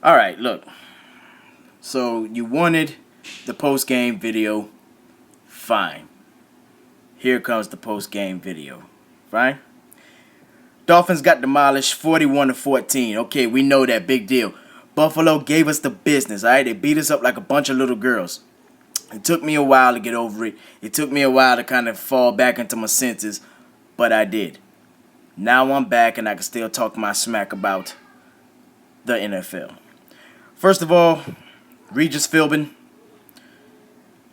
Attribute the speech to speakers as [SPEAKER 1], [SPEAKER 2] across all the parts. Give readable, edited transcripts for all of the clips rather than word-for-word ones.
[SPEAKER 1] All right, look. So you wanted the post-game video. Fine. Here comes the post-game video. Fine. Dolphins got demolished 41-14. Okay, we know that. Big deal. Buffalo gave us the business. All right, they beat us up like a bunch of little girls. It took me a while to get over it. It took me a while to kind of fall back into my senses, but I did. Now I'm back and I can still talk my smack about the NFL. First of all, Regis Philbin,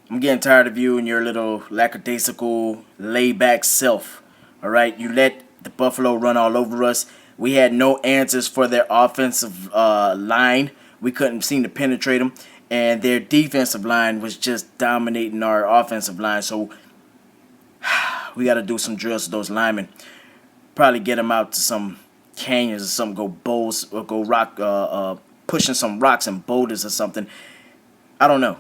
[SPEAKER 1] I'm getting tired of you and your little lackadaisical, laid-back self. All right, you let the Buffalo run all over us. We had no answers for their offensive line. We couldn't seem to penetrate them, and their defensive line was just dominating our offensive line. So we got to do some drills to those linemen. Probably get them out to some canyons or something. Go bowls or go rock, pushing some rocks and boulders or something. I don't know.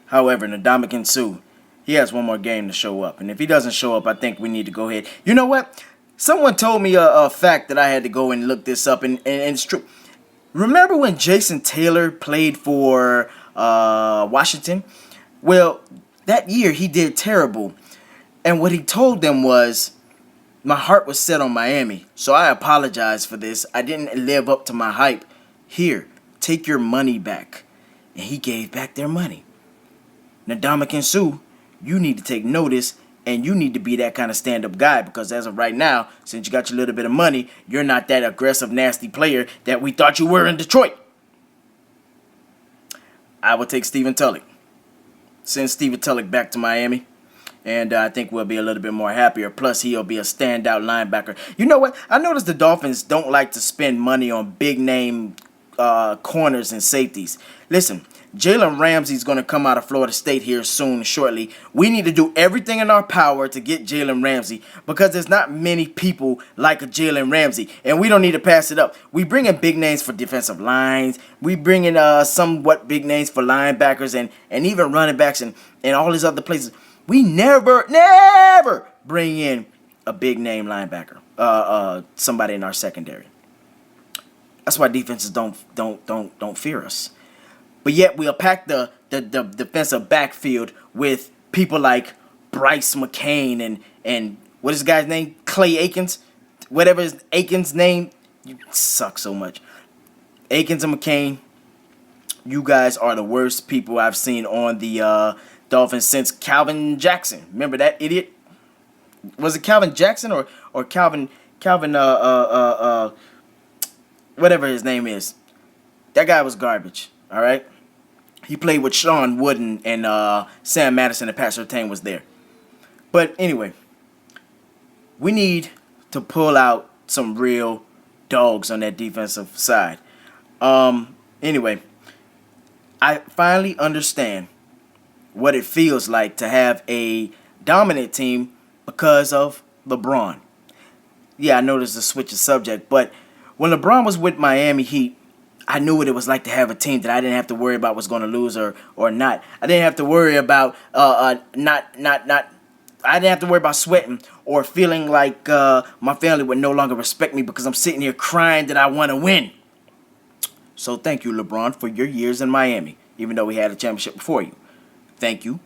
[SPEAKER 1] However, Ndamukong Suh, he has one more game to show up. And if he doesn't show up, I think we need to go ahead. You know what? Someone told me a fact that I had to go and look this up, and it's true. Remember when Jason Taylor played for Washington? Well, that year he did terrible. And what he told them was, my heart was set on Miami, so I apologize for this. I didn't live up to my hype. Here, take your money back. And he gave back their money. Ndamukong Suh, you need to take notice, and you need to be that kind of stand-up guy, because as of right now, since you got your little bit of money, you're not that aggressive, nasty player that we thought you were in Detroit. I will take Stephen Tulloch. Send Stephen Tulloch back to Miami, and I think we'll be a little bit more happier. Plus, he'll be a standout linebacker. You know what? I noticed the Dolphins don't like to spend money on big-name corners and safeties. Listen, Jalen Ramsey's going to come out of Florida State here soon, shortly. We need to do everything in our power to get Jalen Ramsey, because there's not many people like a Jalen Ramsey, and we don't need to pass it up. We bring in big names for defensive lines. We bring in somewhat big names for linebackers and even running backs and all these other places. We never bring in a big name linebacker, somebody in our secondary. That's why defenses don't fear us. But yet we'll pack the defensive backfield with people like Bryce McCain and what is this guy's name? Clay Aikens? Whatever is Aikens' name. You suck so much. Aikens and McCain, you guys are the worst people I've seen on the Dolphins since Calvin Jackson. Remember that idiot? Was it Calvin Jackson or Calvin whatever his name is? That guy was garbage. All right. He played with Sean Wooden and Sam Madison, and Pat Surtain was there. But anyway, we need to pull out some real dogs on that defensive side. Anyway, I finally understand what it feels like to have a dominant team because of LeBron. Yeah, I know this is a switch of subject, but when LeBron was with Miami Heat, I knew what it was like to have a team that I didn't have to worry about was going to lose or not. I didn't have to worry about I didn't have to worry about sweating or feeling like my family would no longer respect me because I'm sitting here crying that I want to win. So thank you, LeBron, for your years in Miami, even though we had a championship before you. Thank you.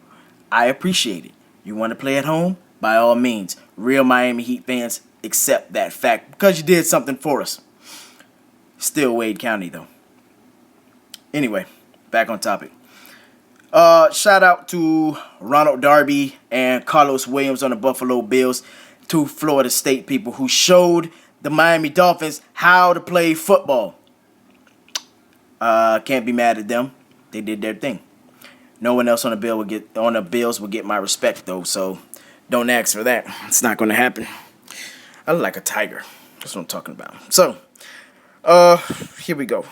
[SPEAKER 1] I appreciate it. You want to play at home? By all means. Real Miami Heat fans accept that fact because you did something for us. Still Wade County, though. Anyway, back on topic. Shout out to Ronald Darby and Carlos Williams on the Buffalo Bills, two Florida State people who showed the Miami Dolphins how to play football. Can't be mad at them. They did their thing. No one else on the Bills will get my respect, though, so don't ask for that. It's not going to happen. I look like a tiger. That's what I'm talking about. So, here we go.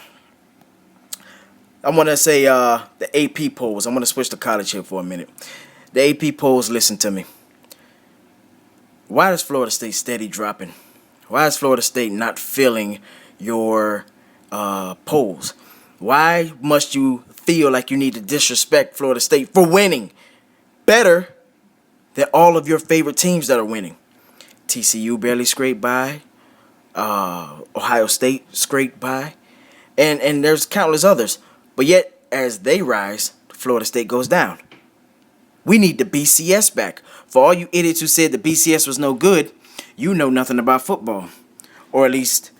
[SPEAKER 1] I want to say the AP polls. I'm going to switch to college here for a minute. The AP polls, listen to me. Why does Florida State steady dropping? Why is Florida State not filling your polls? Why must you feel like you need to disrespect Florida State for winning better than all of your favorite teams that are winning? TCU barely scraped by. Ohio State scraped by. And there's countless others. But yet, as they rise, Florida State goes down. We need the BCS back. For all you idiots who said the BCS was no good, you know nothing about football. Or at least,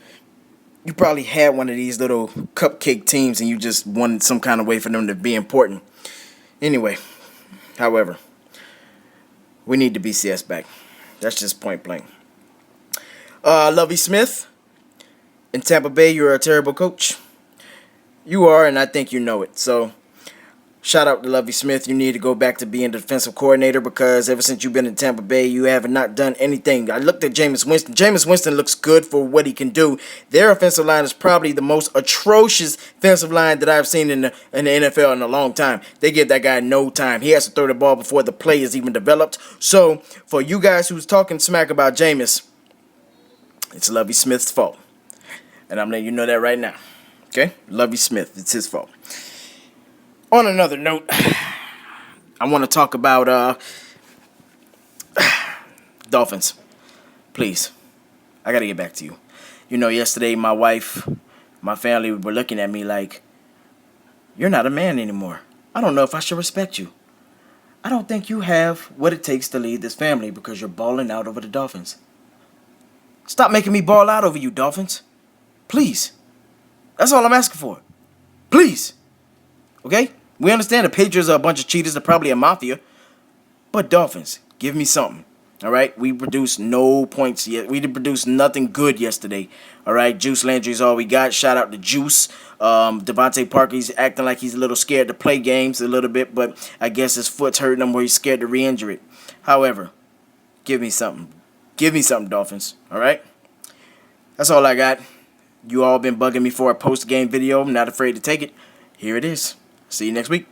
[SPEAKER 1] you probably had one of these little cupcake teams and you just wanted some kind of way for them to be important. Anyway, however, we need the BCS back. That's just point blank. Lovie Smith, in Tampa Bay, you're a terrible coach. You are, and I think you know it. So, shout out to Lovie Smith. You need to go back to being the defensive coordinator because ever since you've been in Tampa Bay, you have not done anything. I looked at Jameis Winston. Jameis Winston looks good for what he can do. Their offensive line is probably the most atrocious offensive line that I've seen in the NFL in a long time. They give that guy no time. He has to throw the ball before the play is even developed. So, for you guys who's talking smack about Jameis, it's Lovie Smith's fault. And I'm letting you know that right now. Okay? Lovie Smith. It's his fault. On another note, I want to talk about Dolphins. Please. I got to get back to you. You know, yesterday my wife, my family were looking at me like, you're not a man anymore. I don't know if I should respect you. I don't think you have what it takes to lead this family because you're balling out over the Dolphins. Stop making me ball out over you, Dolphins. Please. That's all I'm asking for. Please. Okay? We understand the Patriots are a bunch of cheaters. They're probably a mafia. But Dolphins, give me something. All right? We produced no points yet. We didn't produce nothing good yesterday. All right? Juice Landry is all we got. Shout out to Juice. Devontae Parker, he's acting like he's a little scared to play games a little bit. But I guess his foot's hurting him where he's scared to re-injure it. However, give me something. Give me something, Dolphins. All right? That's all I got. You all been bugging me for a post-game video. I'm not afraid to take it. Here it is. See you next week.